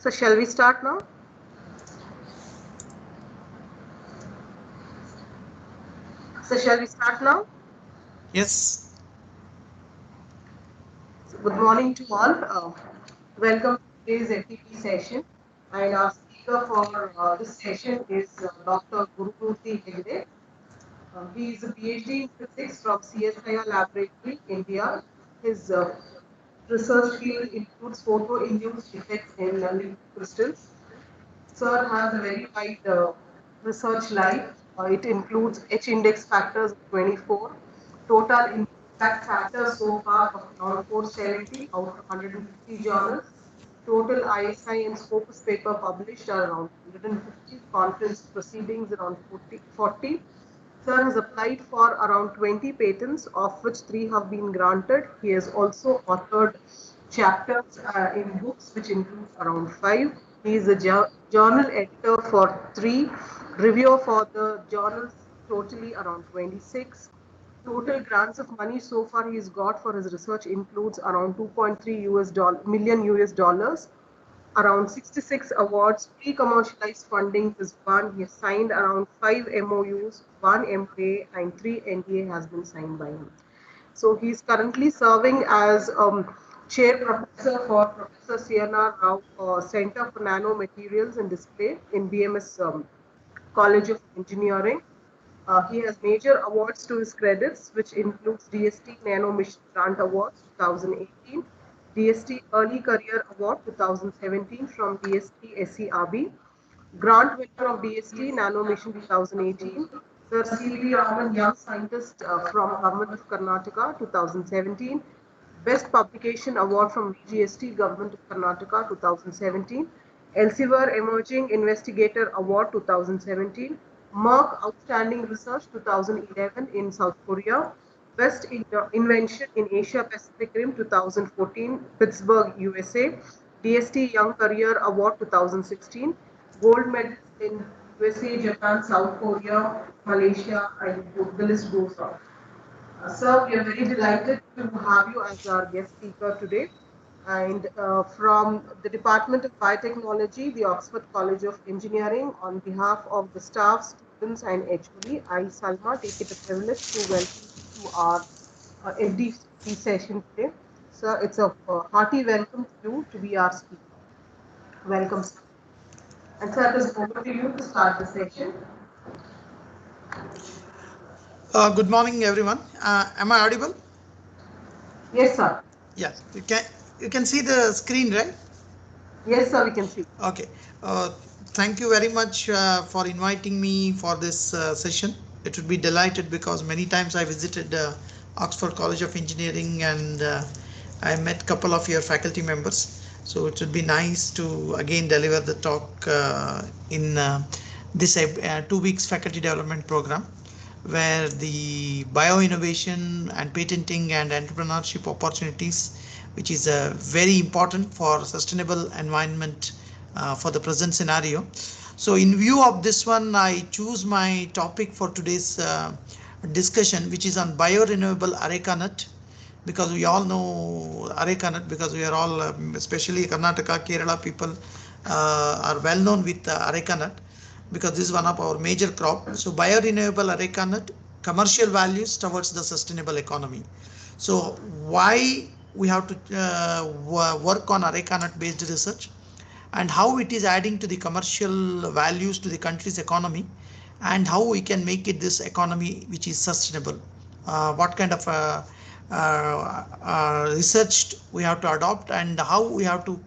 So shall we start now? So shall we start now? Yes. So good morning to all. Welcome to today's FTP session. And our speaker for this session is Dr. Gurumurthy Hegde. He is a PhD in physics from CSIR Laboratory, India. His research field includes photo-induced effects in liquid crystals. Sir has a very wide research life. It includes H index factors of 24, total impact factors so far of around 470 out of 150 journals, total ISI and Scopus paper published are around 150, conference proceedings around 40. Sir has applied for around 20 patents, of which 3 have been granted. He has also authored chapters in books, which includes around 5. He is a journal editor for 3, reviewer for the journals, totally around 26. Total grants of money so far he's got for his research includes around 2.3 million US dollars, around 66 awards, pre-commercialized funding is one. He has signed around 5 MOUs, 1 MOA, and 3 NDA has been signed by him. So he's currently serving as chair professor for Professor CNR Rao Center for Nanomaterials and Display in BMS College of Engineering. He has major awards to his credits, which includes DST Nano Mission Grant Awards 2018, DST Early Career Award 2017 from DST SERB, Grant winner of DST Nano Mission 2018, Sir C.V. Raman Young Scientist from Government of Karnataka 2017, Best Publication Award from VGST Government of Karnataka 2017, Elsevier Emerging Investigator Award 2017, Merck Outstanding Research 2011 in South Korea, Best Invention in Asia Pacific Rim 2014, Pittsburgh, USA, DST Young Career Award 2016, Gold medals in USA, Japan, South Korea, Malaysia, and the list goes on. Sir, we are very delighted to have you as our guest speaker today. And from the Department of Biotechnology, the Oxford College of Engineering, on behalf of the staff, students, and HOD, I, Salma, take it a privilege to welcome you to our FDP session today. Sir, it's a hearty welcome to you to be our speaker. Welcome, sir. And sir, it is over to you to start the session. Good morning, everyone. Am I audible? Yes, sir. Yes. You can see the screen, right? Yes, sir, we can see. Okay. Uh, Thank you very much for inviting me for this session. It would be delighted because many times I visited Oxford College of Engineering and I met a couple of your faculty members. So it would be nice to again deliver the talk in this 2 weeks faculty development program, where the bio innovation and patenting and entrepreneurship opportunities, which is very important for sustainable environment for the present scenario. So in view of this one, I choose my topic for today's discussion, which is on biorenewable areca nut, because we all know areca nut, because we are all especially Karnataka, Kerala people are well known with areca nut, because this is one of our major crop. So biorenewable areca nut, commercial values towards the sustainable economy. So why we have to work on areca nut based research, and how it is adding to the commercial values to the country's economy, and how we can make it this economy which is sustainable. What kind of research we have to adopt, and how we have to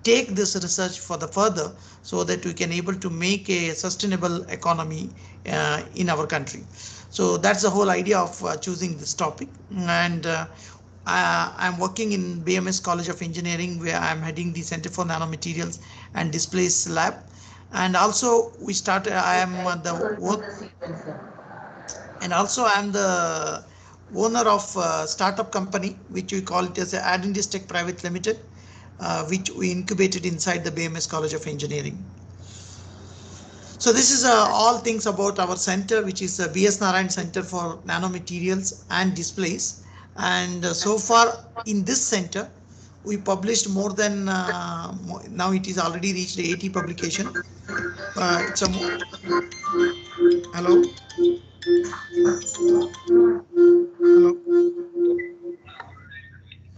take this research for the further, so that we can able to make a sustainable economy in our country. So that's the whole idea of choosing this topic. And I'm working in BMS College of Engineering, where I'm heading the Center for Nanomaterials and Displays Lab. And also we started, I am and also I'm the owner of a startup company, which we call it as Adindis Tech Private Limited, which we incubated inside the BMS College of Engineering. So this is all things about our center, which is BS Narayan Center for Nanomaterials and Displays. And so far in this center, we published more than, now it is already reached 80 publication. It's a, hello? Hello?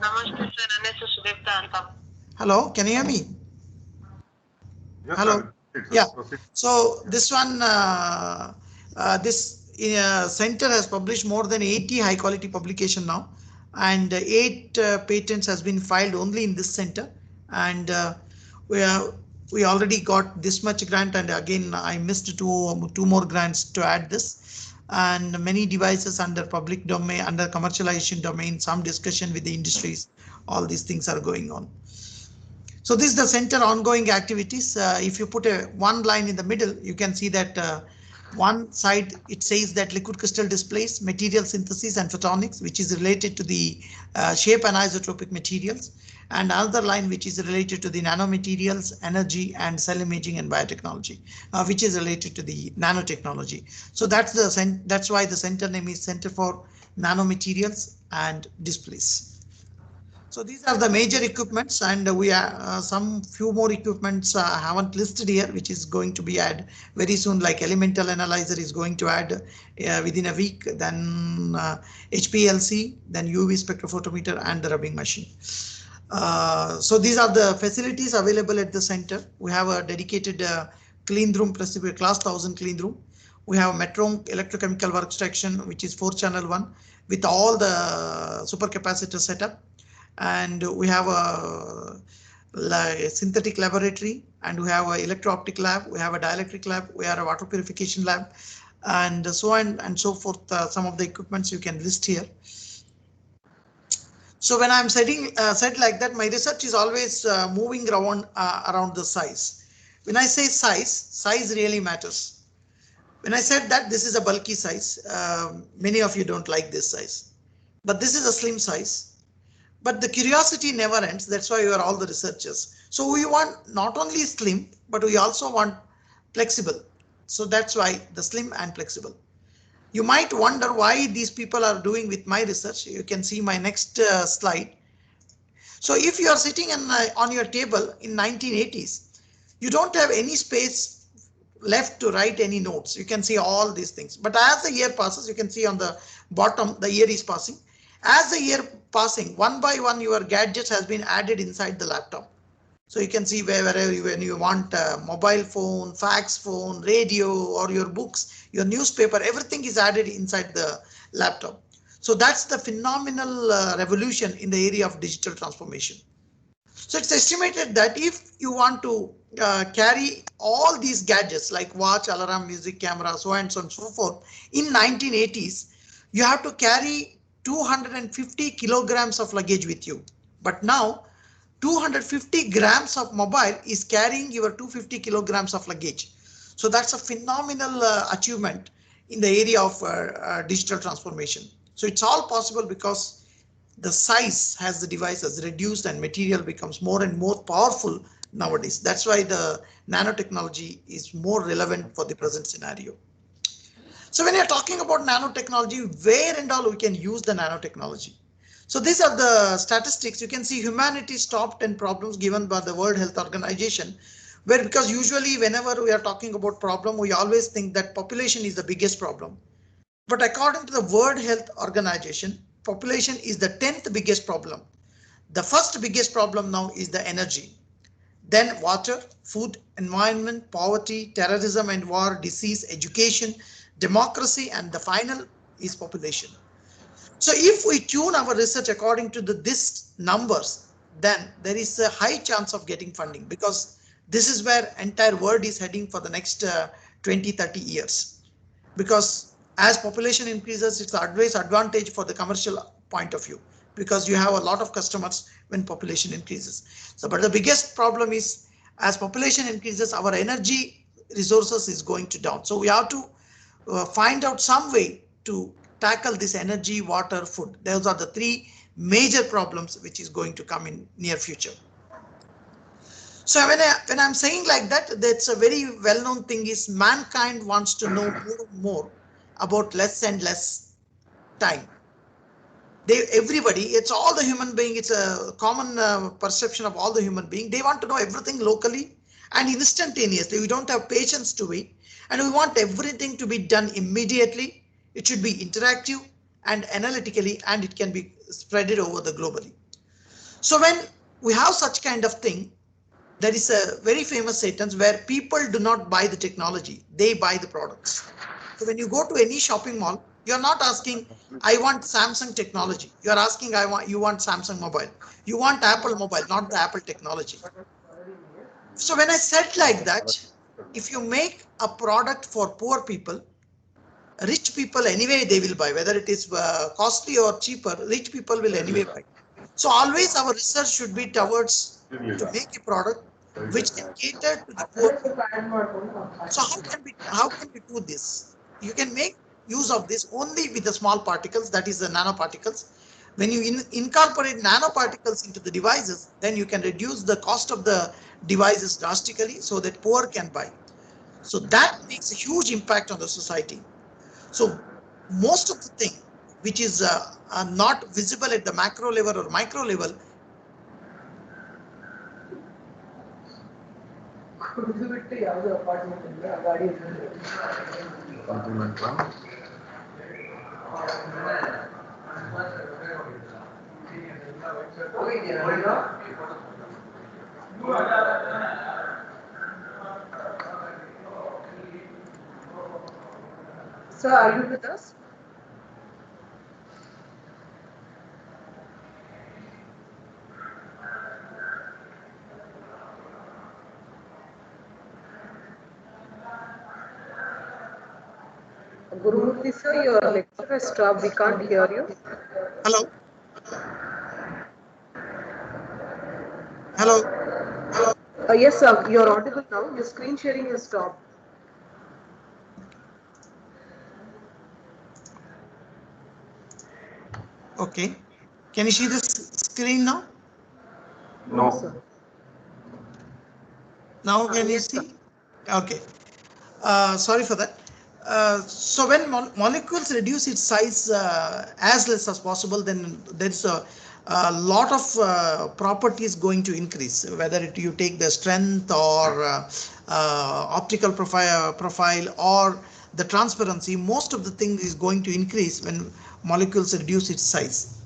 Namaste, sir. Anessa Sudipta Antam. Hello, can you hear me? Yes, Hello. sir. Yeah. Proceed. So this one, this center has published more than 80 high quality publication now, and 8 patents has been filed only in this center, and we already got this much grant, and again I missed two more grants to add this, and many devices under public domain, under commercialization domain, some discussion with the industries, all these things are going on. So this is the center ongoing activities. If you put one line in the middle, you can see that one side it says that liquid crystal displays, material synthesis and photonics, which is related to the shape anisotropic materials, and another line which is related to the nanomaterials, energy, and cell imaging and biotechnology, which is related to the nanotechnology. So that's why the center name is Center for Nanomaterials and Displays. So these are the major equipments, and we are some few more equipments I haven't listed here, which is going to be added very soon, like elemental analyzer is going to add within a week, then HPLC, then UV spectrophotometer, and the rubbing machine. So these are the facilities available at the center. We have a dedicated clean room, plus class 1000 clean room. We have Metron electrochemical work section, which is 4-channel one with all the supercapacitor setup. And we have a synthetic laboratory, and we have an electro-optic lab, we have a dielectric lab, we have a water purification lab, and so on and so forth. Some of the equipments you can list here. So when I'm said like that, my research is always moving around the size. When I say size really matters. When I said that this is a bulky size, many of you don't like this size, but this is a slim size. But the curiosity never ends. That's why you are all the researchers. So we want not only slim, but we also want flexible. So that's why the slim and flexible. You might wonder why these people are doing with my research. You can see my next slide. So if you are sitting on your table in 1980s, you don't have any space left to write any notes. You can see all these things. But as the year passes, you can see on the bottom, the year is passing. As the year passing, one by one, your gadgets has been added inside the laptop. So you can see wherever when you want a mobile phone, fax phone, radio, or your books, your newspaper, everything is added inside the laptop. So that's the phenomenal revolution in the area of digital transformation. So it's estimated that if you want to carry all these gadgets like watch, alarm, music, camera, so on and so forth, in 1980s, you have to carry 250 kilograms of luggage with you. But now 250 grams of mobile is carrying your 250 kilograms of luggage. So that's a phenomenal achievement in the area of digital transformation. So it's all possible because the size has the devices reduced and material becomes more and more powerful nowadays. That's why the nanotechnology is more relevant for the present scenario. So when you're talking about nanotechnology, where and all we can use the nanotechnology. So these are the statistics. You can see humanity's top 10 problems given by the World Health Organization, where because usually whenever we are talking about problem, we always think that population is the biggest problem. But according to the World Health Organization, population is the 10th biggest problem. The first biggest problem now is the energy. Then water, food, environment, poverty, terrorism and war, disease, education, democracy, and the final is population. So if we tune our research according to this numbers, then there is a high chance of getting funding, because this is where entire world is heading for the next 20-30 years. Because as population increases, it's always advantage for the commercial point of view, because you have a lot of customers when population increases. So, but the biggest problem is as population increases, our energy resources is going to down. So we have to find out some way to tackle this energy, water, food. Those are the three major problems which is going to come in near future. So when I'm saying like that, that's a very well-known thing is mankind wants to know more and more about less and less time. everybody, it's all the human being, it's a common perception of all the human being. They want to know everything locally and instantaneously. We don't have patience to wait, and we want everything to be done immediately. It should be interactive and analytically, and it can be spreaded over the globally. So when we have such kind of thing, there is a very famous sentence where people do not buy the technology, they buy the products. So when you go to any shopping mall, you're not asking, I want Samsung technology. You're asking, you want Samsung mobile. You want Apple mobile, not the Apple technology. So when I said like that, if you make a product for poor people, rich people anyway, they will buy, whether it is costly or cheaper, rich people will anyway buy. So always our research should be towards to make a product which can cater to the poor people. So how can we do this? You can make use of this only with the small particles, that is the nanoparticles. When you incorporate nanoparticles into the devices, then you can reduce the cost of the devices drastically so that poor can buy. So that makes a huge impact on the society. So most of the thing which is not visible at the macro level or micro level. Sir, are you with us? Gurumurthy sir, your lecture has stopped. We can't hear you. Hello. Hello. Yes, sir. You're audible now. Your screen sharing has stopped. Okay. Can you see the screen now? No. Sir. Now can you see? Okay. Sorry for that. So when molecules reduce its size as less as possible, then there's a lot of properties going to increase, whether you take the strength or optical profile or the transparency. Most of the thing is going to increase when molecules reduce its size.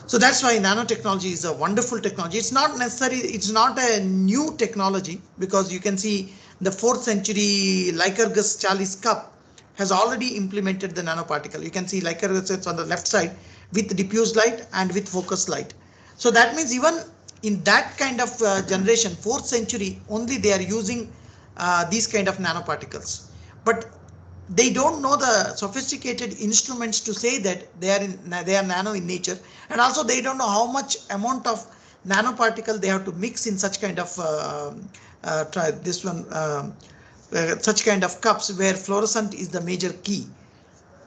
So that's why nanotechnology is a wonderful technology. It's not necessary, it's not a new technology, because you can see the 4th century Lycurgus Chalice cup has already implemented the nanoparticle. You can see Lycurgus is on the left side with diffuse light and with focused light. So that means even in that kind of generation, 4th century, only they are using these kind of nanoparticles. But they don't know the sophisticated instruments to say that they are nano in nature, and also they don't know how much amount of nanoparticle they have to mix in such kind of such kind of cups where fluorescent is the major key.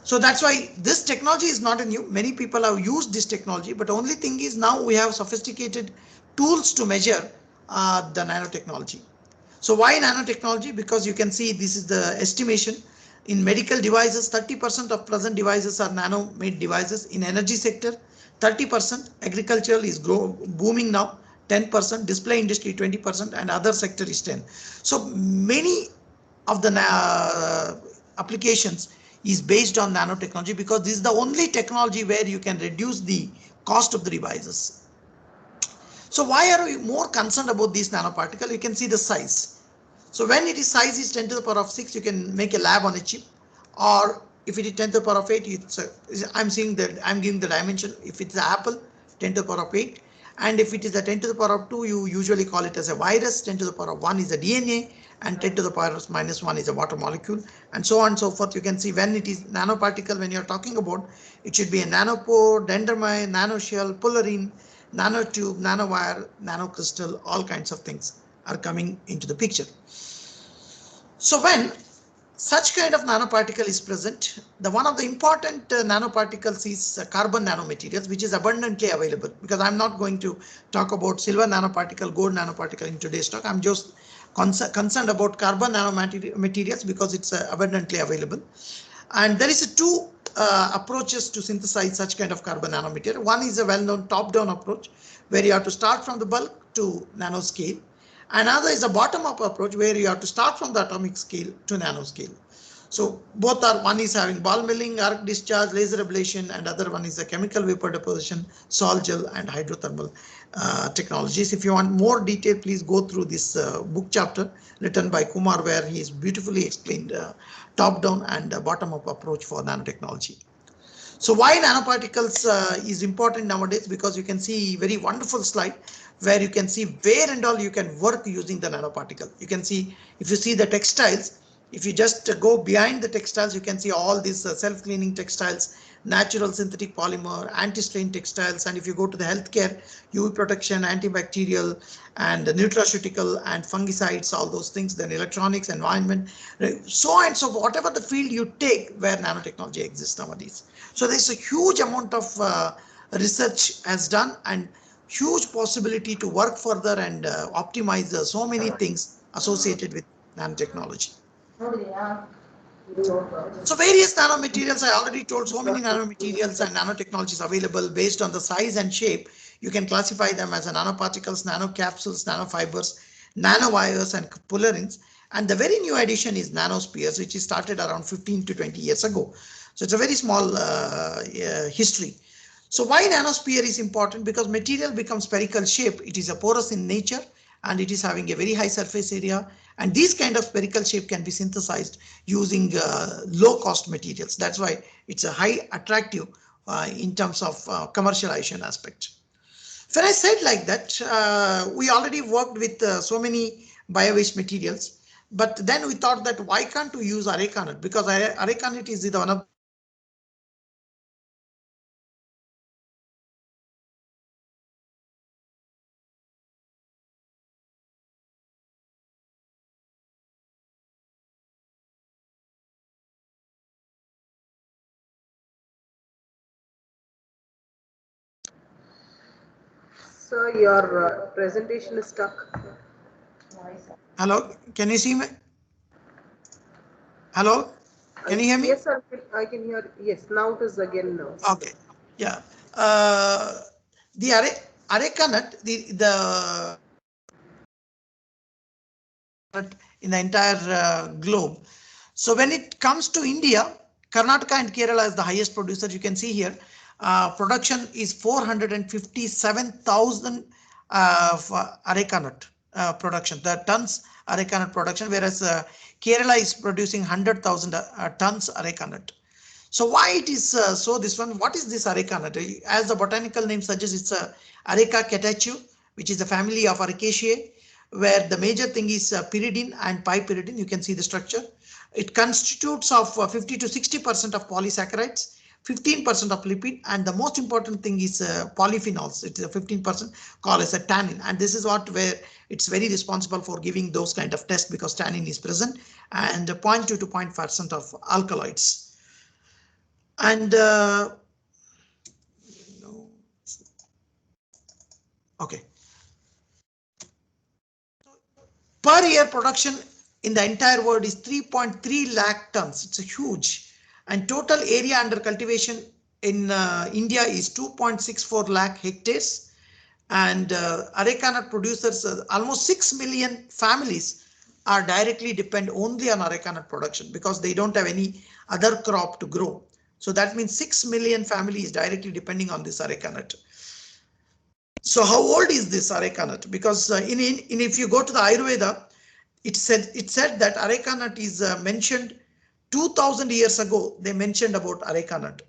So that's why this technology is not a new. Many people have used this technology, but only thing is now we have sophisticated tools to measure the nanotechnology. So why nanotechnology? Because you can see this is the estimation. In medical devices, 30% of present devices are nano-made devices. In energy sector, 30%. Agricultural is booming now, 10%. Display industry, 20%, and other sector is 10%. So many of the applications is based on nanotechnology, because this is the only technology where you can reduce the cost of the devices. So why are we more concerned about these nanoparticles? You can see the size. So when it is size is 10 to the power of 6, you can make a lab on a chip, or if it is 10 to the power of 8, I'm seeing that I'm giving the dimension. If it's an apple, 10 to the power of 8, and if it is a 10 to the power of 2, you usually call it as a virus. 10 to the power of 1 is a DNA, and 10 to the power of minus 1 is a water molecule, and so on and so forth. You can see when it is nanoparticle, when you're talking about, it should be a nanopore, dendrite, nanoshell, fullerene, nanotube, nanowire, nanocrystal, all kinds of things are coming into the picture. So when such kind of nanoparticle is present, the one of the important nanoparticles is carbon nanomaterials, which is abundantly available, because I'm not going to talk about silver nanoparticle, gold nanoparticle in today's talk. I'm just concerned about carbon nanomaterials because it's abundantly available. And there is two approaches to synthesize such kind of carbon nanomaterial. One is a well-known top-down approach, where you have to start from the bulk to nanoscale. Another is a bottom-up approach, where you have to start from the atomic scale to nanoscale. So both are, one is having ball milling, arc discharge, laser ablation, and other one is a chemical vapor deposition, sol gel, and hydrothermal technologies. If you want more detail, please go through this book chapter written by Kumar, where he is beautifully explained top-down and bottom-up approach for nanotechnology. So why nanoparticles is important nowadays? Because you can see very wonderful slide where you can see where and all you can work using the nanoparticle. You can see, if you see the textiles, if you just go behind the textiles, you can see all these self-cleaning textiles, natural synthetic polymer, anti-strain textiles, and if you go to the healthcare, UV protection, antibacterial, and nutraceutical and fungicides, all those things, then electronics, environment, so and so, whatever the field you take where nanotechnology exists nowadays. So there's a huge amount of research has done and huge possibility to work further and optimize so many things associated with nanotechnology. So various nanomaterials, I already told, so many nanomaterials and nanotechnologies available based on the size and shape. You can classify them as nanoparticles, nanocapsules, nanofibers, nanowires, and fullerenes. And the very new addition is nanospheres, which is started around 15 to 20 years ago. So it's a very small history. So why nanosphere is important? Because material becomes spherical shape. It is a porous in nature and it is having a very high surface area. And these kind of spherical shape can be synthesized using low cost materials. That's why it's a high attractive in terms of commercialization aspect. When I said like that, we already worked with so many bio-waste materials, but then we thought that why can't we use areca nut? Because areca nut is one of Sir, your presentation is stuck. Hello, can you see me? Hello, can you hear me? Yes, sir, I can hear. Yes, now it is again now. Okay, yeah. The areca nut, the in the entire globe. So when it comes to India, Karnataka and Kerala is the highest producer. You can see here, production is 457,000 areca nut production, the tons areca nut production, whereas Kerala is producing 100,000 tons areca nut. So why it is so this one? What is this areca nut? As the botanical name suggests, it's a Areca catechu, which is a family of Arecaceae, where the major thing is pyridine and pipyridine. You can see the structure. It constitutes of 50 to 60% of polysaccharides, 15% of lipid, and the most important thing is polyphenols. It is a 15% called as a tannin, and this is where it's very responsible for giving those kind of tests, because tannin is present, and 0.2 to 0.5% of alkaloids. And okay, per year production in the entire world is 3.3 lakh tons. It's a huge, and total area under cultivation in India is 2.64 lakh hectares. And areca nut producers, almost 6 million families are directly depend only on areca nut production, because they don't have any other crop to grow. So that means 6 million families directly depending on this areca nut. So how old is this areca nut? Because if you go to the Ayurveda, it said that areca nut is mentioned 2000 years ago. They mentioned about areca nut.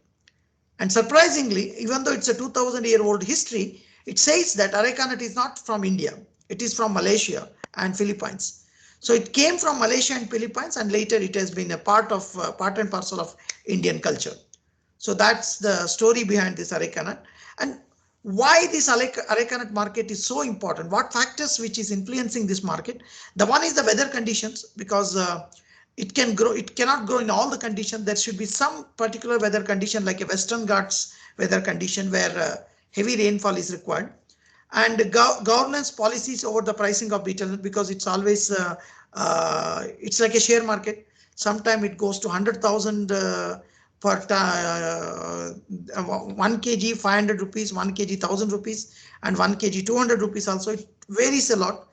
And surprisingly, even though it's a 2000-year-old history, it says that areca nut is not from India. It is from Malaysia and Philippines. So it came from Malaysia and Philippines, and later it has been a part and parcel of Indian culture. So that's the story behind this areca nut. And why this areca nut market is so important? What factors which is influencing this market? The one is the weather conditions, because it can grow. It cannot grow in all the conditions. There should be some particular weather condition, like a Western Ghats weather condition, where heavy rainfall is required. And governance policies over the pricing of betel nut, because it's always it's like a share market. Sometimes it goes to 100,000 for 1 kg 500 rupees, 1 kg 1000 rupees, and 1 kg 200 rupees also. It varies a lot.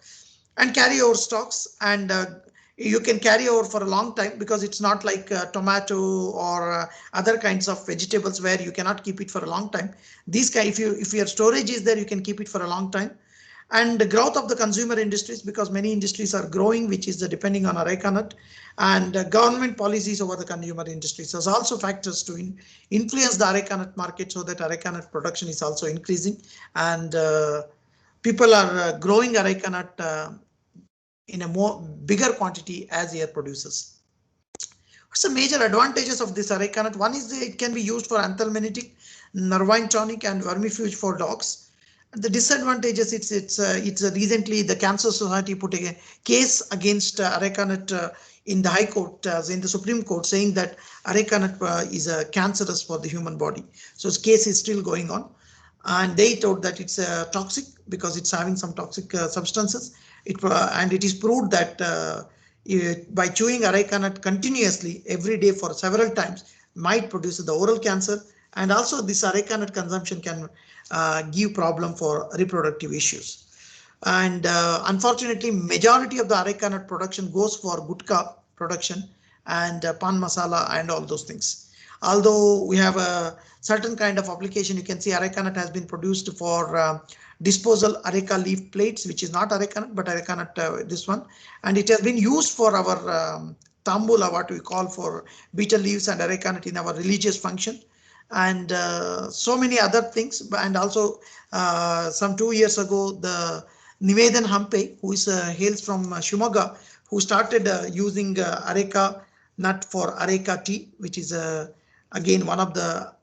And carry over stocks, and you can carry over for a long time, because it's not like tomato or other kinds of vegetables where you cannot keep it for a long time. These kind, if your storage is there, you can keep it for a long time. And the growth of the consumer industries, because many industries are growing, which is depending on areca nut, and government policies over the consumer industries. There's also factors to influence the areca nut market, so that areca nut production is also increasing, and people are growing areca nut in a more bigger quantity as air produces. What's the major advantages of this areca nut? One is that it can be used for anthelmintic, nervine tonic, and vermifuge for dogs. The disadvantages, it's recently the Cancer Society put a case against areca nut in the High Court, in the Supreme Court, saying that areca nut is cancerous for the human body. So this case is still going on, and they told that it's toxic because it's having some toxic substances. And it is proved that by chewing areca nut continuously every day for several times might produce the oral cancer, and also this areca nut consumption can give problem for reproductive issues. And unfortunately, majority of the areca nut production goes for gutka production and pan masala and all those things. Although we have a certain kind of application, you can see areca nut has been produced for disposal areca leaf plates, which is not areca nut, but areca nut, this one, and it has been used for our tambula, what we call for betel leaves and areca nut in our religious function, and so many other things. And also some 2 years ago, the Nivedan Hampe, who is hails from Shimoga, who started using areca nut for areca tea, which is again one of the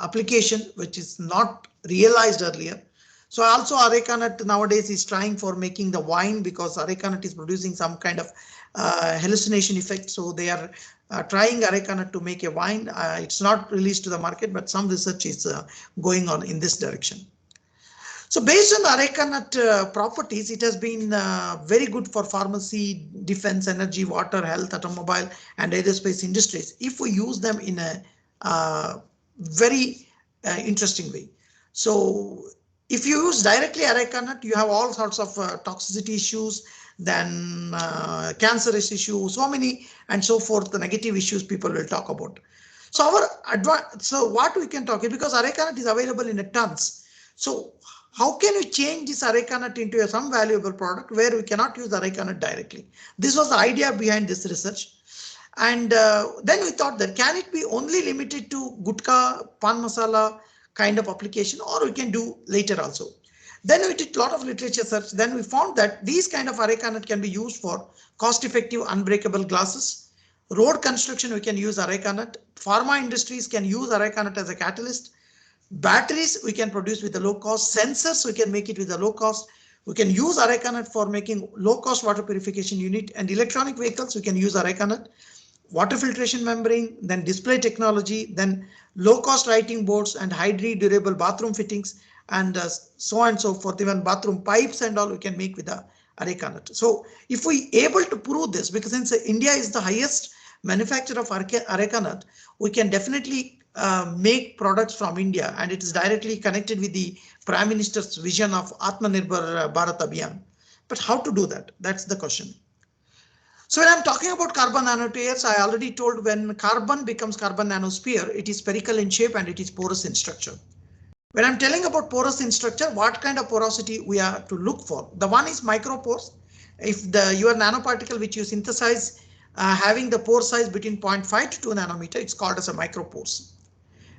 application which is not realized earlier. So also areca nut nowadays is trying for making the wine, because areca nut is producing some kind of hallucination effect. So they are trying areca nut to make a wine. It's not released to the market, but some research is going on in this direction. So based on the areca nut properties, it has been very good for pharmacy, defense, energy, water, health, automobile, and aerospace industries if we use them in a very interesting way. So if you use directly areca nut, you have all sorts of toxicity issues, then cancerous issues, so many and so forth, the negative issues people will talk about. So so what we can talk is, because areca nut is available in a tons. So how can we change this areca nut into some valuable product where we cannot use areca nut directly? This was the idea behind this research. And then we thought that can it be only limited to gutka, pan masala kind of application, or we can do later also. Then we did a lot of literature search. Then we found that these kind of areca nut can be used for cost-effective unbreakable glasses. Road construction, we can use areca nut. Pharma industries can use areca nut as a catalyst. Batteries we can produce with a low cost. Sensors we can make it with a low cost. We can use areca nut for making low cost water purification unit, and electronic vehicles we can use areca nut. Water filtration membrane, then display technology, then low cost lighting boards and highly durable bathroom fittings, and so on and so forth. Even bathroom pipes and all we can make with the areca nut. So if we able to prove this, because since India is the highest manufacturer of areca nut, we can definitely make products from India, and it is directly connected with the Prime Minister's vision of Atmanirbhar Bharat Abhiyan. But how to do that? That's the question. So when I'm talking about carbon nanotubes, I already told when carbon becomes carbon nanosphere, it is spherical in shape and it is porous in structure. When I'm telling about porous in structure, what kind of porosity we are to look for? The one is micropores. If your nanoparticle which you synthesize having the pore size between 0.5 to 2 nanometer, it's called as a micropores.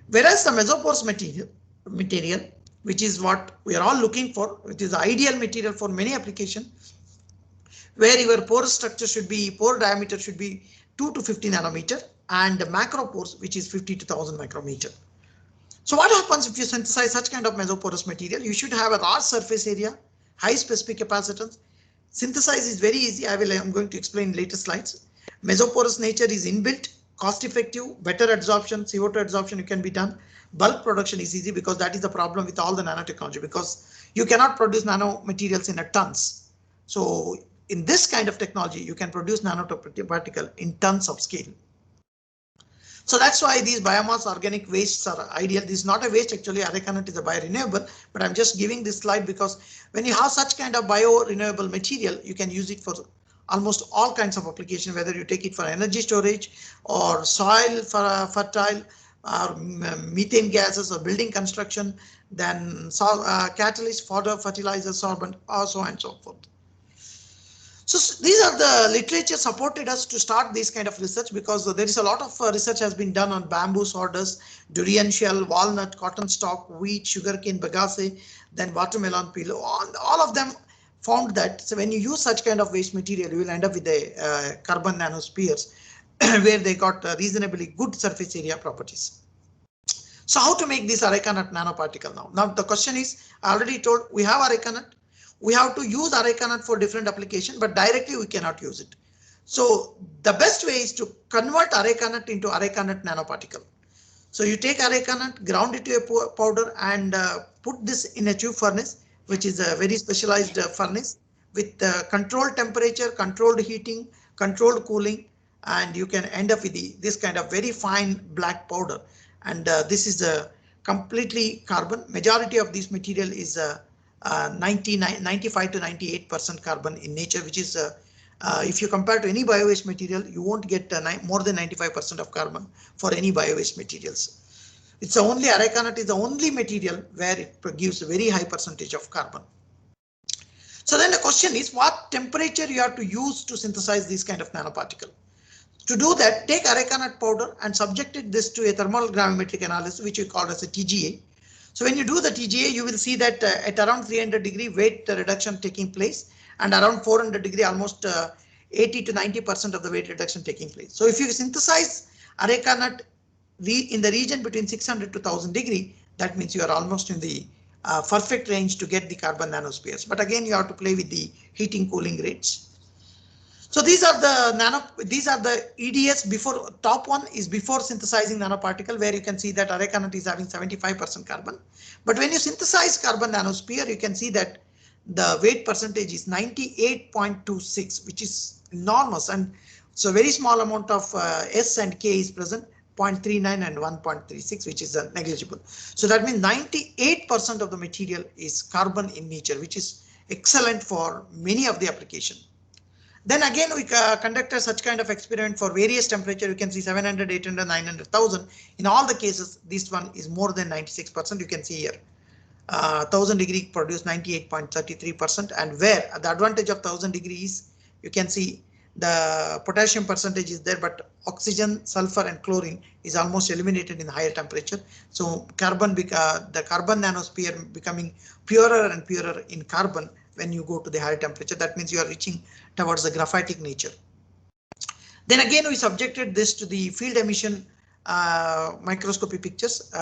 Whereas the mesoporous material, which is what we are all looking for, which is the ideal material for many applications, where your pore structure should be, pore diameter should be 2 to 50 nanometer, and the macropores, which is 50 to 1000 micrometer. So what happens if you synthesize such kind of mesoporous material? You should have a large surface area, high specific capacitance. Synthesize is very easy. I'm going to explain in later slides. Mesoporous nature is inbuilt, cost effective, better absorption, CO2 absorption can be done. Bulk production is easy, because that is the problem with all the nanotechnology, because you cannot produce nanomaterials in a tons. So in this kind of technology, you can produce nanoparticle in tons of scale. So that's why these biomass organic wastes are ideal. This is not a waste, actually. Arecanut is a biorenewable, but I'm just giving this slide because when you have such kind of biorenewable material, you can use it for almost all kinds of application, whether you take it for energy storage or soil for fertile or methane gases or building construction, then catalyst, fodder, fertilizer, sorbent, or so on and so forth. So these are the literature supported us to start this kind of research, because there is a lot of research has been done on bamboo sawdust, durian shell, walnut, cotton stalk, wheat, sugarcane, bagasse, then watermelon peel. All of them found that so when you use such kind of waste material, you will end up with a carbon nanospheres where they got reasonably good surface area properties. So how to make this areca nut nanoparticle now? Now the question is, I already told we have areca nut. We have to use areca nut for different application, but directly we cannot use it. So the best way is to convert areca nut into areca nut nanoparticle. So you take areca nut, ground it to a powder, and put this in a tube furnace, which is a very specialized furnace with controlled temperature, controlled heating, controlled cooling, and you can end up with this kind of very fine black powder. And this is a completely carbon. Majority of this material is 95 to 98% carbon in nature, which is if you compare to any bio-waste material, you won't get more than 95% of carbon for any bio-waste materials. It's only areca nut is the only material where it gives a very high percentage of carbon. So then the question is, what temperature you have to use to synthesize this kind of nanoparticle? To do that, take areca nut powder and subject this to a thermal gravimetric analysis, which we call as a TGA. So when you do the TGA, you will see that at around 300 degree weight reduction taking place, and around 400 degree, almost 80 to 90% of the weight reduction taking place. So if you synthesize areca nut in the region between 600 to 1000 degree, that means you are almost in the perfect range to get the carbon nanospheres. But again, you have to play with the heating cooling rates. So these are the EDS before. Top one is before synthesizing nanoparticle, where you can see that areca nut is having 75% carbon. But when you synthesize carbon nanosphere, you can see that the weight percentage is 98.26, which is enormous. And so very small amount of S and K is present, 0.39 and 1.36, which is negligible. So that means 98% of the material is carbon in nature, which is excellent for many of the application. Then again, we conducted such kind of experiment for various temperature. You can see 700, 800, 900,000. In all the cases, this one is more than 96%. You can see here, 1000 degree produced 98.33%. And where the advantage of 1000 degrees, you can see the potassium percentage is there, but oxygen, sulfur, and chlorine is almost eliminated in higher temperature. So the carbon nanosphere becoming purer and purer in carbon when you go to the higher temperature. That means you are reaching towards the graphitic nature. Then again, we subjected this to the field emission microscopy pictures,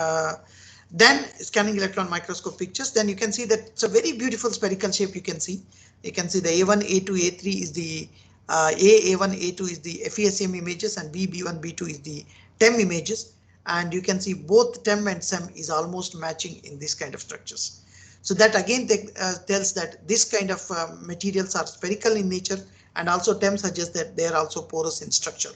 then scanning electron microscope pictures. Then you can see that it's a very beautiful spherical shape. You can see the A1, A2, A3 is the A1, A2 is the FESM images, and B1, B2 is the TEM images. And you can see both TEM and SEM is almost matching in this kind of structures. So that again tells that this kind of materials are spherical in nature, and also TEM suggests that they are also porous in structure.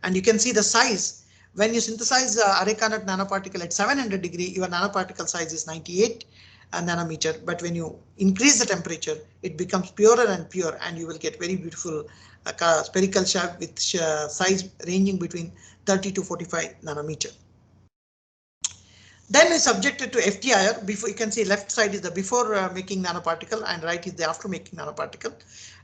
And you can see the size. When you synthesize areca nut nanoparticle at 700 degree, your nanoparticle size is 98 nanometer. But when you increase the temperature, it becomes purer and pure, and you will get very beautiful spherical shape with size ranging between 30 to 45 nanometer. Then we subjected to FTIR. Before, you can see left side is the before making nanoparticle, and right is the after making nanoparticle.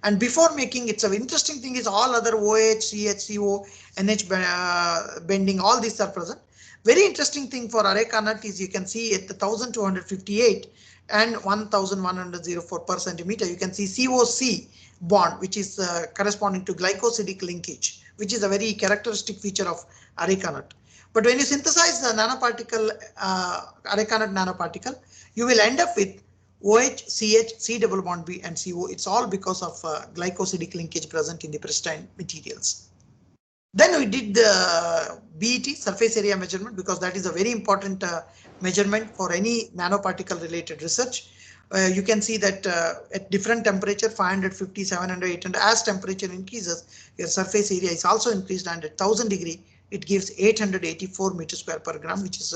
And before making, it's an interesting thing is all other OH, CH, CO, NH bending, all these are present. Very interesting thing for areca nut is you can see at the 1258 and 1104 per centimeter, you can see COC bond, which is corresponding to glycosidic linkage, which is a very characteristic feature of areca nut. But when you synthesize the nanoparticle, areca nut nanoparticle, you will end up with OH, CH, C double bond B, and CO. It's all because of glycosidic linkage present in the pristine materials. Then we did the BET, surface area measurement, because that is a very important measurement for any nanoparticle related research. You can see that at different temperature, 550, 700, 800, as temperature increases, your surface area is also increased, and at 1000 degree, it gives 884 meter square per gram, which is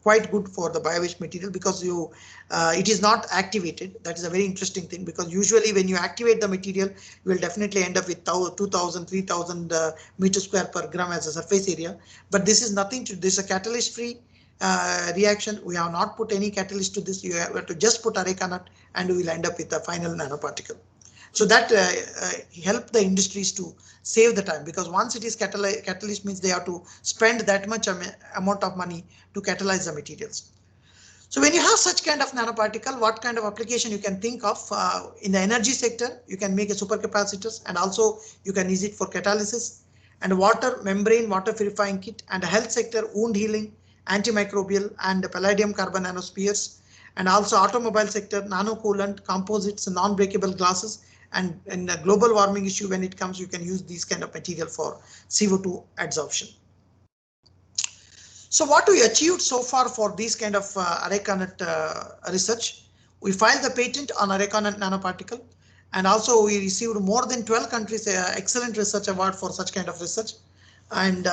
quite good for the bio-waste material because it is not activated. That is a very interesting thing, because usually when you activate the material, you will definitely end up with 2000, 3000 meter square per gram as a surface area. But this is nothing to this, a catalyst free reaction. We have not put any catalyst to this. You have to just put areca nut and we will end up with a final nanoparticle. So that help the industries to save the time, because once it is catalyst means they have to spend that much amount of money to catalyze the materials. So when you have such kind of nanoparticle, what kind of application you can think of in the energy sector, you can make a supercapacitors, and also you can use it for catalysis, and water membrane water purifying kit, and the health sector wound healing, antimicrobial, and palladium carbon nanospheres, and also automobile sector nanocoolant, composites, non-breakable glasses, and in the global warming issue, when it comes, you can use these kind of material for CO2 adsorption. So what we achieved so far for these kind of areca nut research, we filed the patent on areca nut nanoparticle, and also we received more than 12 countries excellent research award for such kind of research, and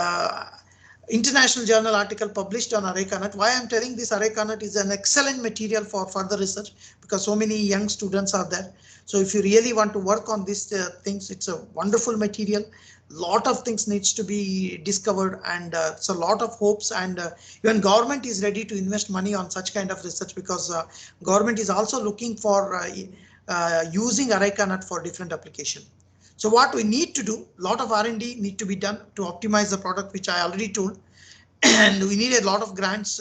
international journal article published on areca nut. Why I'm telling this, areca nut is an excellent material for further research because so many young students are there. So if you really want to work on these things, it's a wonderful material. Lot of things needs to be discovered, and it's a lot of hopes, and even government is ready to invest money on such kind of research, because government is also looking for using areca nut for different application. So what we need to do, lot of R&D need to be done to optimize the product, which I already told, and we need a lot of grants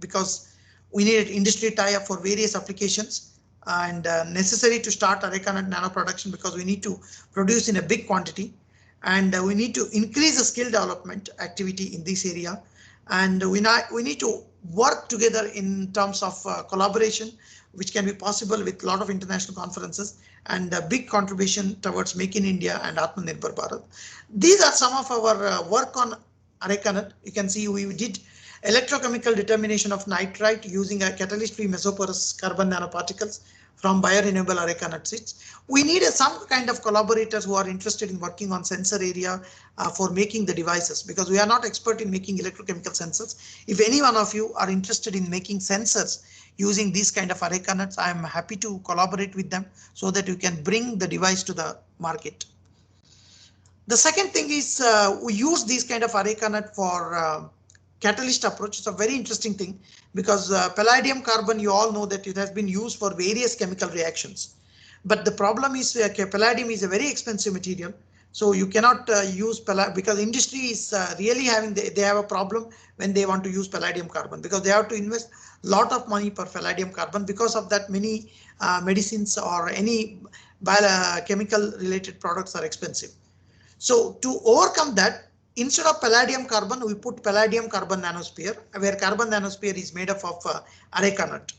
because we need an industry tie-up for various applications, and necessary to start areca nut nano production because we need to produce in a big quantity, and we need to increase the skill development activity in this area, and we need to work together in terms of collaboration, which can be possible with a lot of international conferences, and a big contribution towards Make in India and Atmanirbhar Bharat. These are some of our work on areca nut. You can see we did electrochemical determination of nitrite using a catalyst-free mesoporous carbon nanoparticles from biorenewable areca nut seeds. We need some kind of collaborators who are interested in working on sensor area for making the devices, because we are not expert in making electrochemical sensors. If any one of you are interested in making sensors using these kind of areca nuts, I am happy to collaborate with them so that you can bring the device to the market. The second thing is we use these kind of areca nut for catalyst approach. It's a very interesting thing because palladium carbon, you all know that it has been used for various chemical reactions. But the problem is palladium is a very expensive material. So you cannot use palladium because industry is really having, they have a problem when they want to use palladium carbon, because they have to invest a lot of money per palladium carbon. Because of that, many medicines or any chemical related products are expensive. So to overcome that, instead of palladium carbon, we put palladium carbon nanosphere, where carbon nanosphere is made up of areca nut.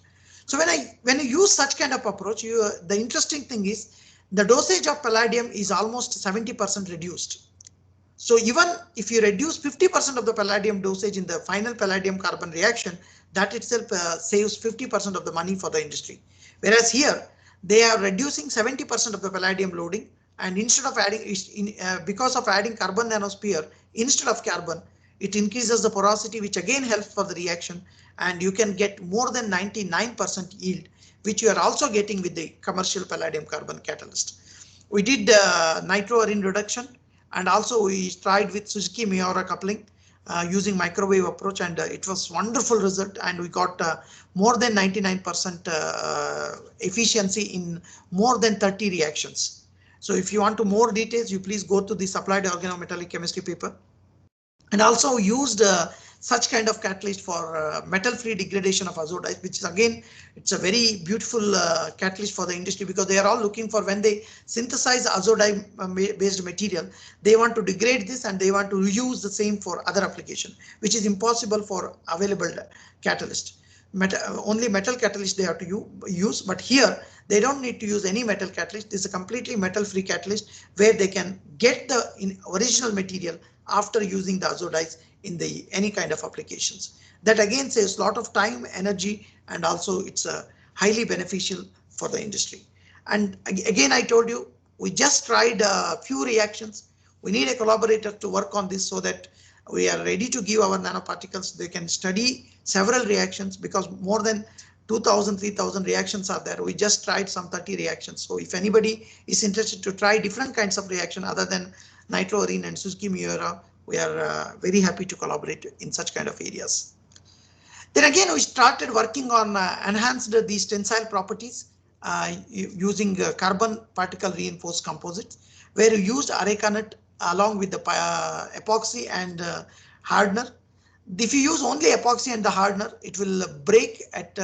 So when you use such kind of approach, the interesting thing is the dosage of palladium is almost 70% reduced. So even if you reduce 50% of the palladium dosage in the final palladium carbon reaction, that itself saves 50% of the money for the industry. Whereas here they are reducing 70% of the palladium loading, and instead of adding, because of adding carbon nanosphere instead of carbon, it increases the porosity, which again helps for the reaction, and you can get more than 99% yield, which you are also getting with the commercial palladium carbon catalyst. We did nitroarine reduction, and also we tried with Suzuki Miura coupling using microwave approach, and it was wonderful result, and we got more than 99% efficiency in more than 30 reactions. So if you want to more details, you please go to the Applied Organometallic Chemistry paper. And also used such kind of catalyst for metal-free degradation of azodite, which is again, it's a very beautiful catalyst for the industry, because they are all looking for, when they synthesize azodite-based material, they want to degrade this and they want to reuse the same for other application, which is impossible for available catalyst. Only metal catalyst they have to use, but here they don't need to use any metal catalyst. This is a completely metal-free catalyst where they can get the original material after using the azodites in any kind of applications. That again saves a lot of time, energy, and also it's highly beneficial for the industry. And again, I told you, we just tried a few reactions. We need a collaborator to work on this so that we are ready to give our nanoparticles. They can study several reactions because more than 2000, 3000 reactions are there. We just tried some 30 reactions. So if anybody is interested to try different kinds of reaction other than nitroarene and Suzuki Miura, we are very happy to collaborate in such kind of areas. Then again, we started working on enhanced these tensile properties using carbon particle reinforced composites, where we used areca nut along with the epoxy and hardener. If you use only epoxy and the hardener, it will break at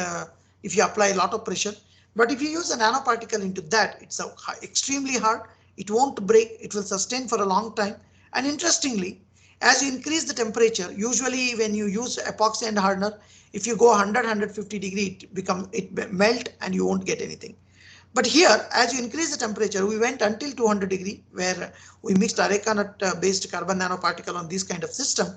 if you apply a lot of pressure. But if you use a nanoparticle into that, it's extremely hard. It won't break. It will sustain for a long time. And interestingly, as you increase the temperature, usually when you use epoxy and hardener, if you go 100, 150 degree, it melt and you won't get anything. But here, as you increase the temperature, we went until 200 degree, where we mixed areca nut based carbon nanoparticle on this kind of system.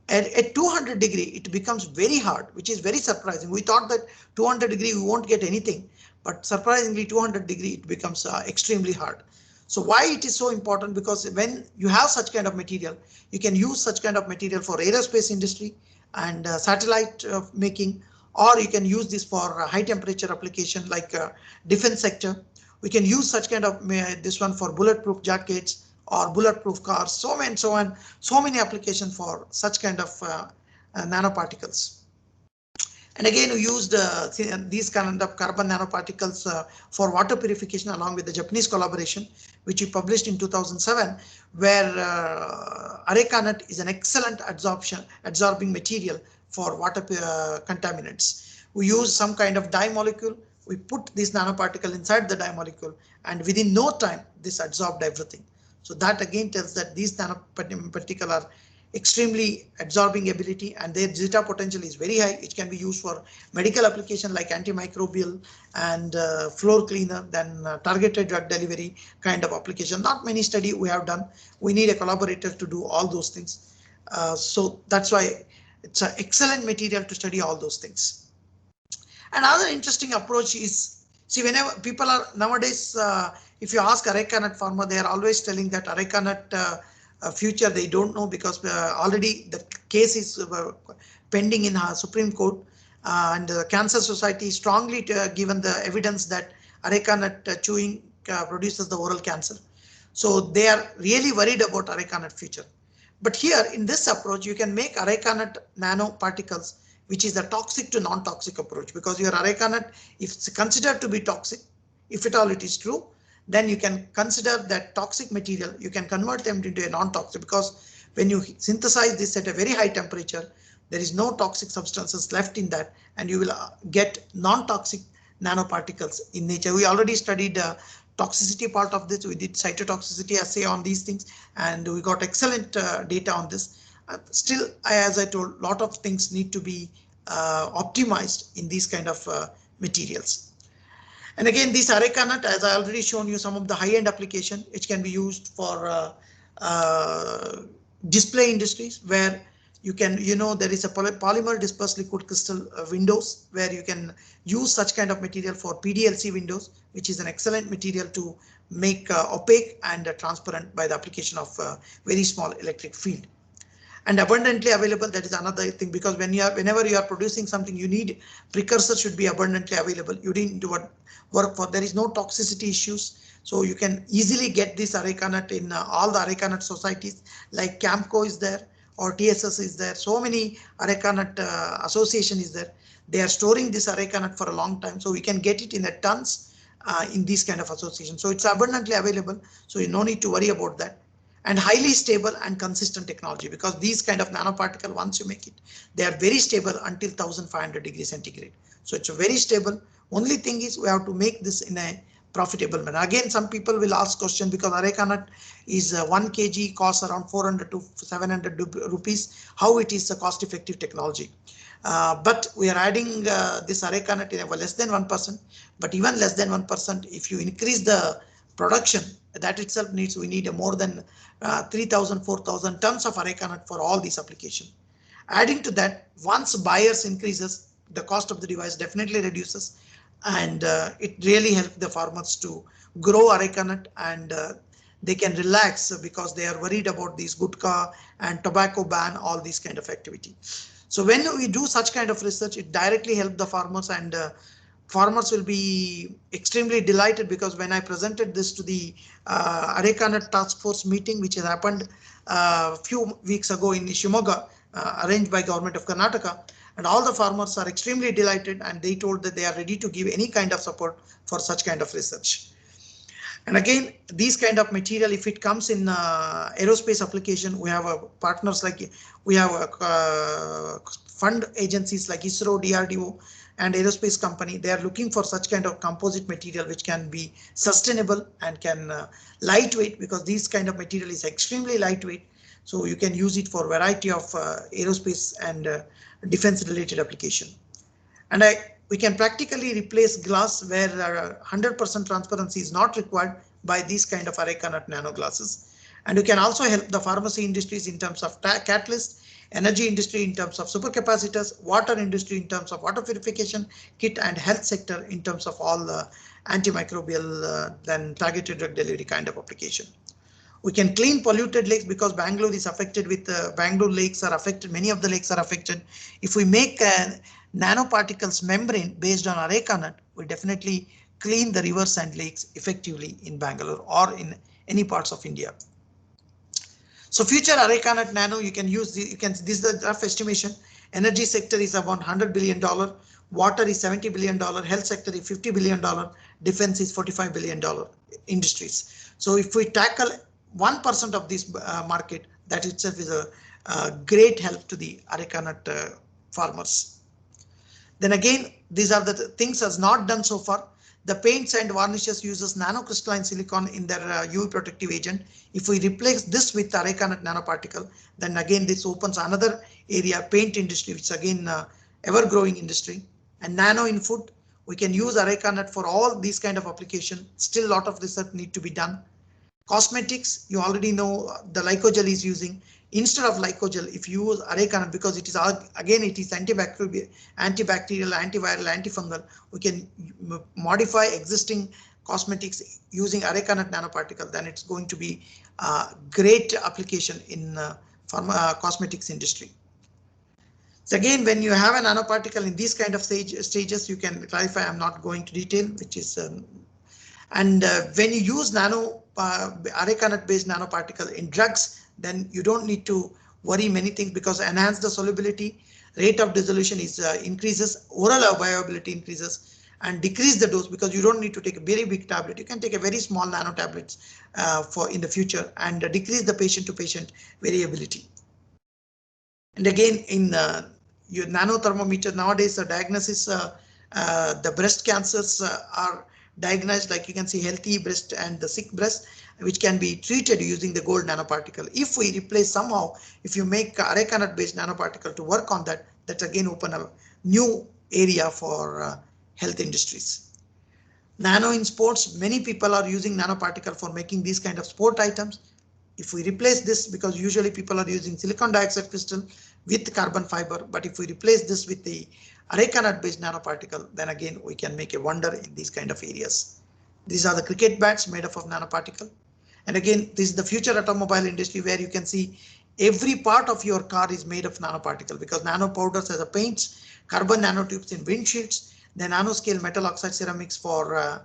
And at 200 degree, it becomes very hard, which is very surprising. We thought that 200 degree we won't get anything, but surprisingly 200 degree it becomes extremely hard. So why it is so important? Because when you have such kind of material, you can use such kind of material for aerospace industry and satellite making, or you can use this for high temperature application like defense sector. We can use such kind of this one for bulletproof jackets or bulletproof cars, so many applications for such kind of nanoparticles. And again, we used these kind of carbon nanoparticles for water purification along with the Japanese collaboration, which we published in 2007, where areca nut is an excellent absorbing material for water contaminants. We use some kind of dye molecule. We put this nanoparticle inside the dye molecule, and within no time, this absorbed everything. So that again tells that these nanoparticles are extremely absorbing ability, and their zeta potential is very high. It can be used for medical application like antimicrobial and floor cleaner, then targeted drug delivery kind of application. Not many study we have done. We need a collaborator to do all those things. So that's why it's an excellent material to study all those things. Another interesting approach is, see, whenever people are nowadays, if you ask areca nut farmer, they are always telling that areca nut future they don't know, because already the case is pending in Supreme Court, and the Cancer Society strongly given the evidence that areca nut chewing produces the oral cancer. So they are really worried about areca nut future. But here in this approach, you can make areca nut nanoparticles, which is a toxic to non-toxic approach, because your areca nut, if it's considered to be toxic, if at all it is true, then you can consider that toxic material, you can convert them into a non-toxic, because when you synthesize this at a very high temperature, there is no toxic substances left in that, and you will get non-toxic nanoparticles in nature. We already studied toxicity part of this. We did cytotoxicity assay on these things, and we got excellent data on this. Still, as I told, a lot of things need to be optimized in these kind of materials. And again, this areca nut, as I already shown you some of the high-end application, it can be used for display industries, where you can, there is a polymer dispersed liquid crystal windows, where you can use such kind of material for PDLC windows, which is an excellent material to make opaque and transparent by the application of very small electric field. And abundantly available, that is another thing, because whenever you are producing something, you need precursor should be abundantly available. You need to work for, there is no toxicity issues. So you can easily get this areca nut in all the areca nut societies, like Camco is there or TSS is there. So many areca nut association is there. They are storing this areca nut for a long time. So we can get it in a tons in these kind of associations. So it's abundantly available. So you no need to worry about that. And highly stable and consistent technology, because these kind of nanoparticle, once you make it, they are very stable until 1500 degrees centigrade. So it's a very stable. Only thing is we have to make this in a profitable manner. Again, some people will ask question, because areca nut is 1 kg costs around 400 to 700 rupees. How it is a cost effective technology? But we are adding this areca nut in a less than 1%, but even less than 1%, if you increase the production, that itself needs, we need more than 3,000, 4,000 tons of areca nut for all these applications. Adding to that, once buyers increases, the cost of the device definitely reduces, and it really helps the farmers to grow areca nut, and they can relax because they are worried about these gutka and tobacco ban, all these kind of activity. So when we do such kind of research, it directly helps the farmers, and farmers will be extremely delighted, because when I presented this to the Areca Nut Task Force meeting, which has happened a few weeks ago in Shimoga, arranged by Government of Karnataka, and all the farmers are extremely delighted, and they told that they are ready to give any kind of support for such kind of research. And again, these kind of material, if it comes in aerospace application, we have partners like, we have fund agencies like ISRO, DRDO, and aerospace company. They are looking for such kind of composite material which can be sustainable and can lightweight, because this kind of material is extremely lightweight. So you can use it for variety of aerospace and defense related application. And we can practically replace glass where 100% transparency is not required by these kind of Areca Nut nano glasses. And you can also help the pharmacy industries in terms of catalyst, energy industry in terms of supercapacitors, water industry in terms of water purification kit, and health sector in terms of all the antimicrobial then targeted drug delivery kind of application. We can clean polluted lakes, because Bangalore is affected with Bangalore lakes are affected. Many of the lakes are affected. If we make nanoparticles membrane based on Areca Nut, we definitely clean the rivers and lakes effectively in Bangalore or in any parts of India. So future Areca Nut nano, you can use this is the rough estimation. Energy sector is about $100 billion. Water is $70 billion. Health sector is $50 billion. Defense is $45 billion industries. So if we tackle 1% of this market, that itself is a great help to the Areca Nut farmers. Then again, these are the things as not done so far. The paints and varnishes uses nanocrystalline silicon in their UV protective agent. If we replace this with Areca Nut nanoparticle, then again this opens another area, paint industry, which is again ever growing industry. And nano in food, we can use Areca Nut for all these kind of application. Still a lot of research need to be done. Cosmetics, you already know the Lycogel is using. Instead of Lycogel, if you use Areca Nut, because it is again it is antibacterial, antiviral, antifungal, we can modify existing cosmetics using Areca Nut nanoparticle. Then it's going to be a great application in cosmetics industry. So again, when you have a nanoparticle in these kind of stages, you can clarify. I'm not going to detail, which is and when you use Areca Nut based nanoparticle in drugs, then you don't need to worry many things, because enhance the solubility, rate of dissolution is increases, oral bioavailability increases, and decrease the dose, because you don't need to take a very big tablet. You can take a very small nano tablets for in the future, and decrease the patient to patient variability. And again, in your nano thermometer nowadays, the diagnosis, the breast cancers are diagnosed, like you can see healthy breast and the sick breast, which can be treated using the gold nanoparticle. If we replace somehow, if you make Areca Nut based nanoparticle to work on that, that's again open a new area for health industries. Nano in sports, many people are using nanoparticle for making these kind of sport items. If we replace this, because usually people are using silicon dioxide crystal with carbon fiber, but if we replace this with the Areca Nut based nanoparticle, then again we can make a wonder in these kind of areas. These are the cricket bats made up of nanoparticle. And again, this is the future automobile industry, where you can see every part of your car is made of nanoparticle, because nano powders as a paints, carbon nanotubes in windshields, then nanoscale metal oxide ceramics for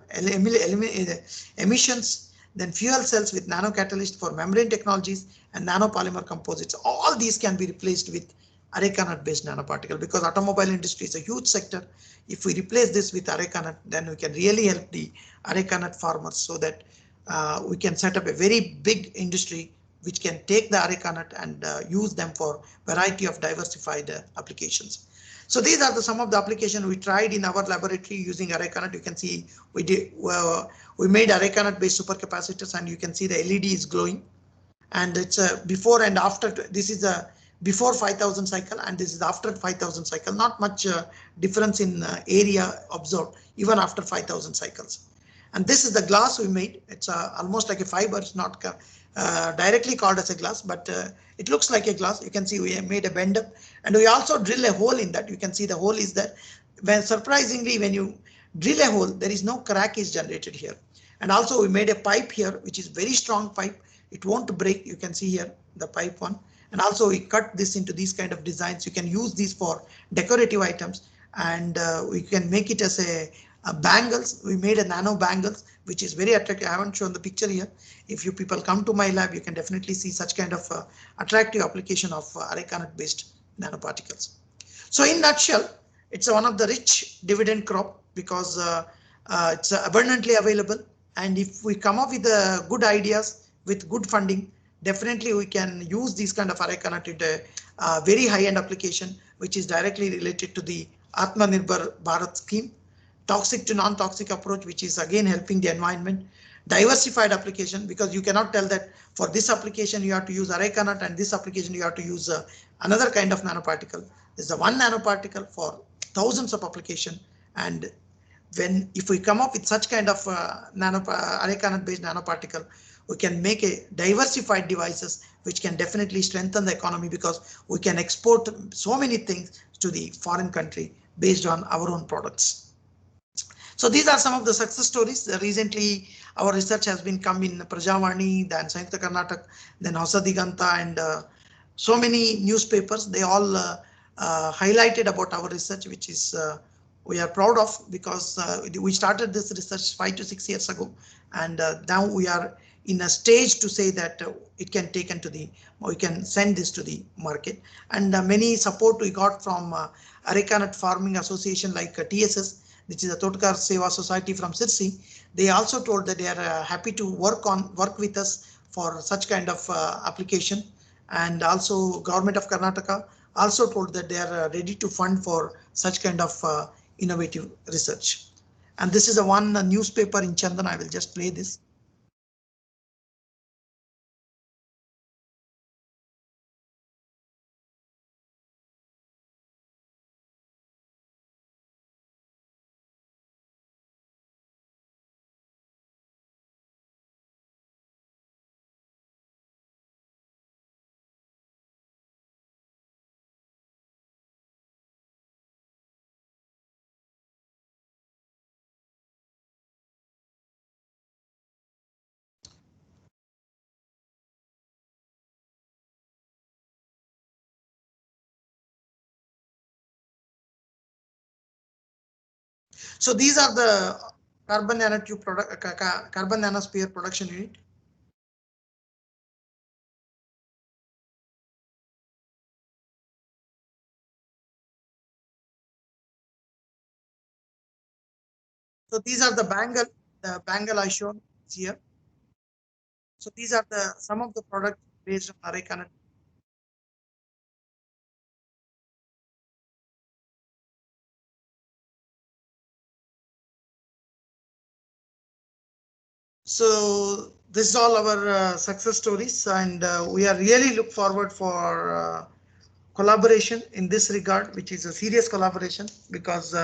emissions, then fuel cells with nanocatalyst for membrane technologies, and nanopolymer composites. All these can be replaced with Areca Nut based nanoparticle, because automobile industry is a huge sector. If we replace this with Areca Nut, then we can really help the Areca Nut farmers, so that we can set up a very big industry which can take the Areca Nut and use them for variety of diversified applications. So these are some of the applications we tried in our laboratory using Areca Nut. You can see we made Areca Nut based supercapacitors, and you can see the LED is glowing, and it's a before and after. This is a before 5000 cycle, and this is after 5000 cycle. Not much difference in area observed even after 5000 cycles. And this is the glass we made. It's almost like a fiber. It's not directly called as a glass, but it looks like a glass. You can see we have made a bend up, and we also drill a hole in that. You can see the hole is there. When surprisingly, when you drill a hole, there is no crack is generated here. And also we made a pipe here, which is very strong pipe. It won't break. You can see here the pipe one. And also we cut this into these kind of designs. You can use these for decorative items, and we can make it as a bangles. We made a nano bangles, which is very attractive. I haven't shown the picture here. If you people come to my lab, you can definitely see such kind of attractive application of areca based nanoparticles. So in nutshell, it's one of the rich dividend crop because it's abundantly available. And if we come up with good ideas with good funding, definitely we can use these kind of areca nut into a very high-end application, which is directly related to the Atmanirbhar Bharat scheme, toxic to non-toxic approach, which is again helping the environment, diversified application, because you cannot tell that for this application you have to use areca nut and this application you have to use another kind of nanoparticle. There's a one nanoparticle for thousands of application. And if we come up with such kind of areca nut based nanoparticle, we can make a diversified devices which can definitely strengthen the economy, because we can export so many things to the foreign country based on our own products. So these are some of the success stories. Recently, our research has been come in Prajavani, then Sanyukta Karnataka, then Hosadiganta, and so many newspapers. They all highlighted about our research, which is we are proud of, because we started this research 5 to 6 years ago, and now we are in a stage to say that it can taken to we can send this to the market. And many support we got from Areca Nut Farming Association like TSS, which is a Totkar Seva Society from Sirsi. They also told that they are happy to work with us for such kind of application. And also Government of Karnataka also told that they are ready to fund for such kind of innovative research. And this is a one newspaper in Chandan. I will just play this. So these are the carbon nanotube product, carbon nanosphere production unit. So these are the bangle I shown here. So these are some of the products based on Areca nut. So this is all our success stories, and we are really look forward for collaboration in this regard, which is a serious collaboration, because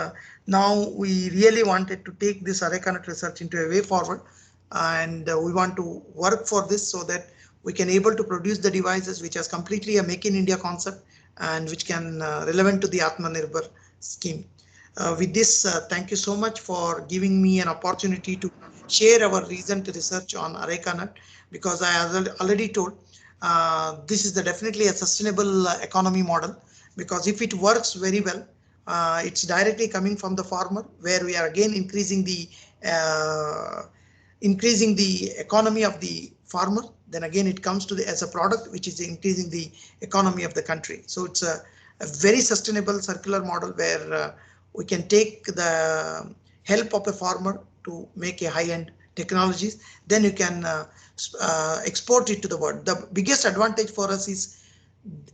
now we really wanted to take this Areca nut research into a way forward, and we want to work for this so that we can able to produce the devices which has completely a Make in India concept and which can relevant to the Atmanirbhar scheme. With this, thank you so much for giving me an opportunity to share our recent research on Areca nut, because I already told this is definitely a sustainable economy model, because if it works very well, it's directly coming from the farmer, where we are again increasing the economy of the farmer. Then again it comes to as a product which is increasing the economy of the country. So it's a very sustainable circular model, where we can take the help of a farmer to make a high-end technologies. Then you can export it to the world. The biggest advantage for us is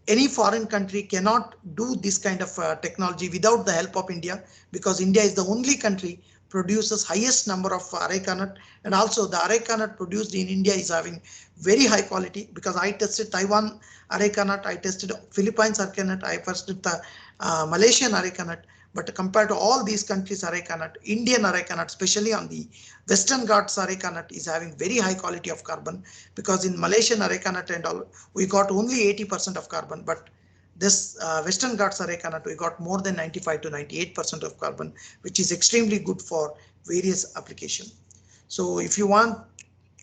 any foreign country cannot do this kind of technology without the help of India, because India is the only country produces highest number of Areca nut, and also the Areca nut produced in India is having very high quality, because I tested Taiwan Areca nut, I tested Philippines Areca nut, I tested the Malaysian Areca nut. But compared to all these countries Areca nut, Indian Areca nut, especially on the Western Ghats Areca nut, is having very high quality of carbon, because in Malaysian Areca nut and all, we got only 80% of carbon, but this Western Ghats Areca nut, we got more than 95 to 98% of carbon, which is extremely good for various applications. So if you want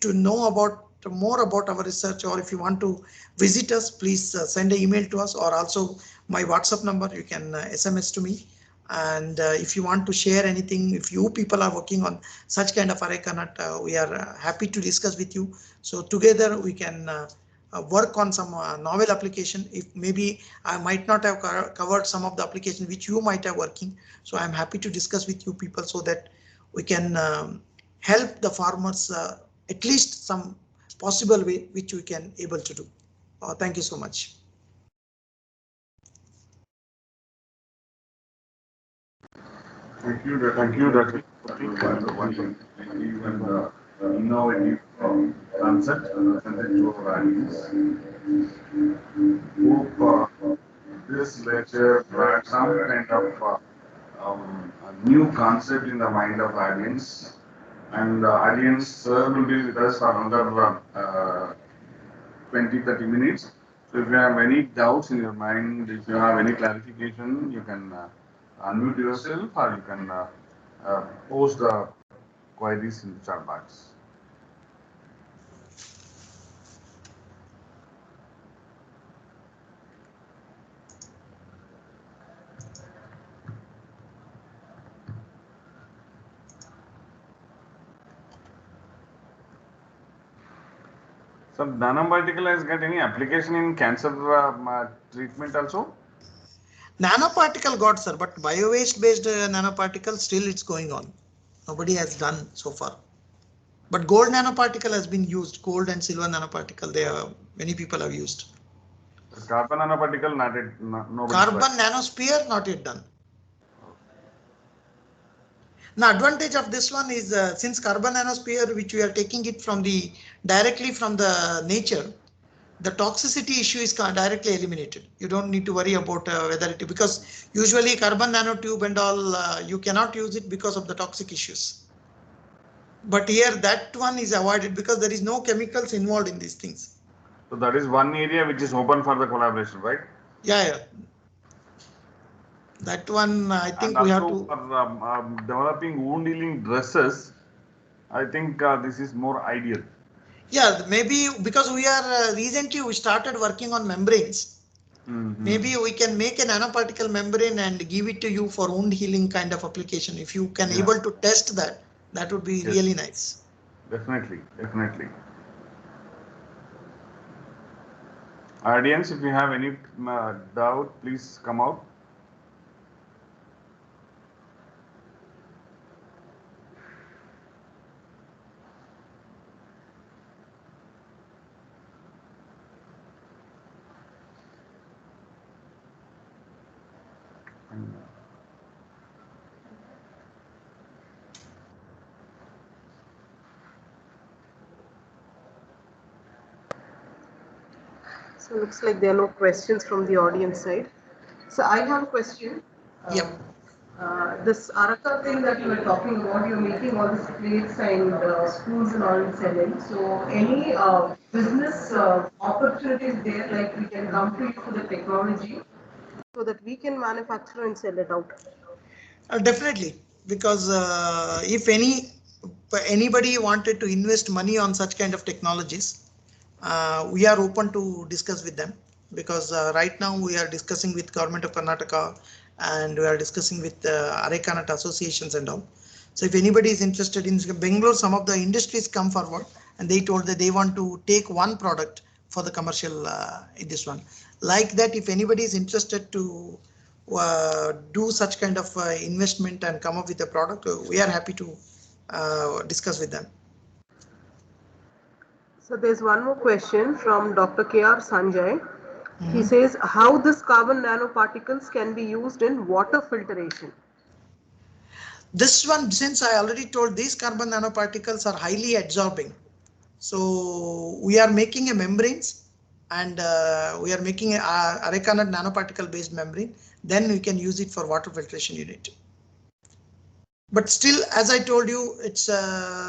to know about more about our research, or if you want to visit us, please send an email to us, or also my WhatsApp number, you can SMS to me. And if you want to share anything, if you people are working on such kind of Areca nut, we are happy to discuss with you. So together we can work on some novel application. If maybe I might not have covered some of the application which you might have working. So I'm happy to discuss with you people so that we can help the farmers at least some possible way which we can able to do. Thank you so much. Thank you, Dr. Wonderful, even innovative concept presented to our audience. Hope this lecture brought some kind of a new concept in the mind of audience, and the audience sir will be with us for another 20-30 minutes. So if you have any doubts in your mind, if you have any clarification, you can unmute yourself, or you can post the queries in the chat box. So nanoparticle has got any application in cancer treatment also? Nanoparticle got, sir, but bio-waste based nanoparticle still it's going on. Nobody has done so far. But gold nanoparticle has been used. Gold and silver nanoparticle, they are many people have used. Carbon nanoparticle not yet. Nobody Carbon nanosphere not yet done. Now advantage of this one is since carbon nanosphere, which we are taking it from the directly from the nature, the toxicity issue is directly eliminated. You don't need to worry about whether it, because usually carbon nanotube and all you cannot use it because of the toxic issues. But here that one is avoided because there is no chemicals involved in these things. So that is one area which is open for the collaboration, right? Yeah. That one I think and we have also to. For developing wound healing dresses, I think this is more ideal. Yeah, maybe because we are recently we started working on membranes. Maybe we can make a nanoparticle membrane and give it to you for wound healing kind of application. If you can able to test that, that would be really nice. Definitely. Audience, if you have any doubt, please come out. So looks like there are no questions from the audience side. So I have a question. This Areca thing that you were talking about, you're making all these plates and spoons and all selling. So any business opportunities there, like we can come to you for the technology so that we can manufacture and sell it out? Definitely, because if anybody wanted to invest money on such kind of technologies, we are open to discuss with them, because right now we are discussing with Government of Karnataka and we are discussing with Areca nut associations and all. So if anybody is interested in Bangalore, some of the industries come forward and they told that they want to take one product for the commercial in this one. Like that, if anybody is interested to do such kind of investment and come up with a product, we are happy to discuss with them. So there's one more question from Dr. K.R. Sanjay. He says how this carbon nanoparticles can be used in water filtration. This one, since I already told, these carbon nanoparticles are highly absorbing. So we are making a membranes, and we are making a Areca nut nanoparticle based membrane. Then we can use it for water filtration unit. But still, as I told you, it's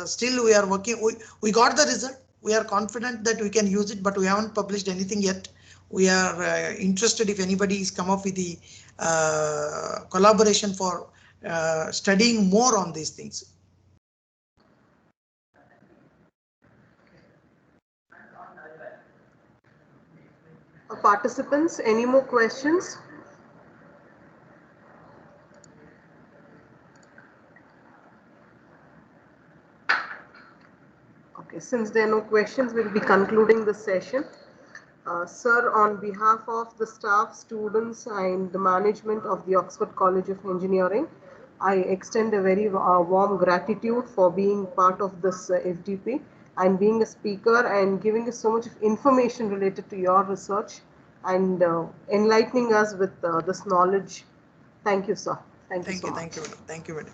still we are working. We got the result. We are confident that we can use it, but we haven't published anything yet. We are interested if anybody is come up with the collaboration for studying more on these things. participants, any more questions? Okay, since there are no questions, we'll be concluding the session. Sir, on behalf of the staff, students and the management of the Oxford College of Engineering, I extend a very warm gratitude for being part of this FDP and being a speaker and giving us so much of information related to your research and enlightening us with this knowledge. Thank you, sir. Thank you so much. Thank you, madam.